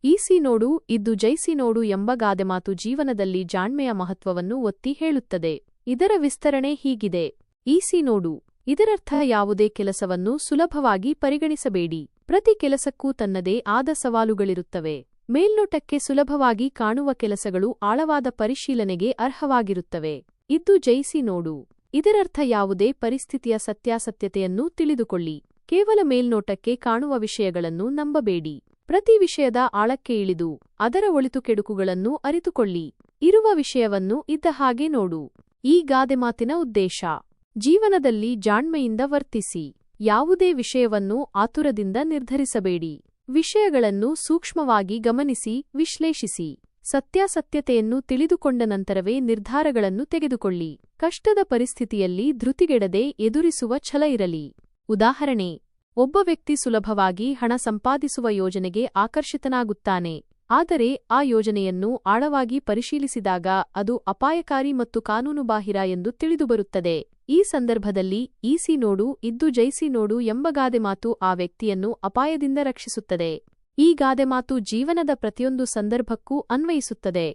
Easy ನೋಡು ಇದ್ದು ಜೈಸಿ ನೋಡು ಎಂಬ ಗಾದೆಮಾತು ಜೀವನದಲ್ಲಿ ಜಾಣ್ಮೆಯ ಮಹತ್ವವನ್ನು ಒತ್ತಿ ಹೇಳುತ್ತದೆ. ಇದರ ವಿಸ್ತರಣೆ ಹೀಗಿದೆ. ಈಸಿ ನೋಡು. ಇದರರ್ಥ ಯಾವುದೇ ಕೆಲಸವನ್ನು ಸುಲಭವಾಗಿ ಪರಿಗಣಿಸಬೇಡಿ. ಪ್ರತಿ ಕೆಲಸಕ್ಕೂ ತನ್ನದೇ ಆದ ಸವಾಲುಗಳಿರುತ್ತವೆ. ಮೇಲ್ನೋಟಕ್ಕೆ ಸುಲಭವಾಗಿ ಕಾಣುವ ಕೆಲಸಗಳು ಆಳವಾದ ಪರಿಶೀಲನೆಗೆ ಅರ್ಹವಾಗಿರುತ್ತವೆ. ಇದ್ದು ಜಯಿಸಿ ನೋಡು. ಇದರರ್ಥ ಯಾವುದೇ ಪರಿಸ್ಥಿತಿಯ ಸತ್ಯಾಸತ್ಯತೆಯನ್ನು ತಿಳಿದುಕೊಳ್ಳಿ. ಕೇವಲ ಮೇಲ್ನೋಟಕ್ಕೆ ಕಾಣುವ ವಿಷಯಗಳನ್ನು ನಂಬಬೇಡಿ. ಪ್ರತಿ ವಿಷಯದ ಆಳಕ್ಕೆ ಇಳಿದು ಅದರ ಒಳಿತು ಕೆಡುಕುಗಳನ್ನು ಅರಿತುಕೊಳ್ಳಿ. ಇರುವ ವಿಷಯವನ್ನು ಇದ್ದ ಹಾಗೆ ನೋಡು. ಈ ಗಾದೆಮಾತಿನ ಉದ್ದೇಶ: ಜೀವನದಲ್ಲಿ ಜಾಣ್ಮೆಯಿಂದ ವರ್ತಿಸಿ. ಯಾವುದೇ ವಿಷಯವನ್ನು ಆತುರದಿಂದ ನಿರ್ಧರಿಸಬೇಡಿ. ವಿಷಯಗಳನ್ನು ಸೂಕ್ಷ್ಮವಾಗಿ ಗಮನಿಸಿ ವಿಶ್ಲೇಷಿಸಿ. ಸತ್ಯಾಸತ್ಯತೆಯನ್ನು ತಿಳಿದುಕೊಂಡ ನಂತರವೇ ನಿರ್ಧಾರಗಳನ್ನು ತೆಗೆದುಕೊಳ್ಳಿ. ಕಷ್ಟದ ಪರಿಸ್ಥಿತಿಯಲ್ಲಿ ಧೃತಿಗೆಡದೆ ಎದುರಿಸುವ ಛಲ ಇರಲಿ. ಉದಾಹರಣೆ: ಒಬ್ಬ ವ್ಯಕ್ತಿ ಸುಲಭವಾಗಿ ಹಣ ಸಂಪಾದಿಸುವ ಯೋಜನೆಗೆ ಆಕರ್ಷಿತನಾಗುತ್ತಾನೆ. ಆದರೆ ಆ ಯೋಜನೆಯನ್ನು ಆಳವಾಗಿ ಪರಿಶೀಲಿಸಿದಾಗ ಅದು ಅಪಾಯಕಾರಿ ಮತ್ತು ಕಾನೂನುಬಾಹಿರ ಎಂದು ತಿಳಿದುಬರುತ್ತದೆ. ಈ ಸಂದರ್ಭದಲ್ಲಿ ಈಸಿ ನೋಡು ಇದ್ದು ಜೈಸಿ ನೋಡು ಎಂಬ ಗಾದೆಮಾತು ಆ ವ್ಯಕ್ತಿಯನ್ನು ಅಪಾಯದಿಂದ ರಕ್ಷಿಸುತ್ತದೆ. ಈ ಗಾದೆಮಾತು ಜೀವನದ ಪ್ರತಿಯೊಂದು ಸಂದರ್ಭಕ್ಕೂ ಅನ್ವಯಿಸುತ್ತದೆ.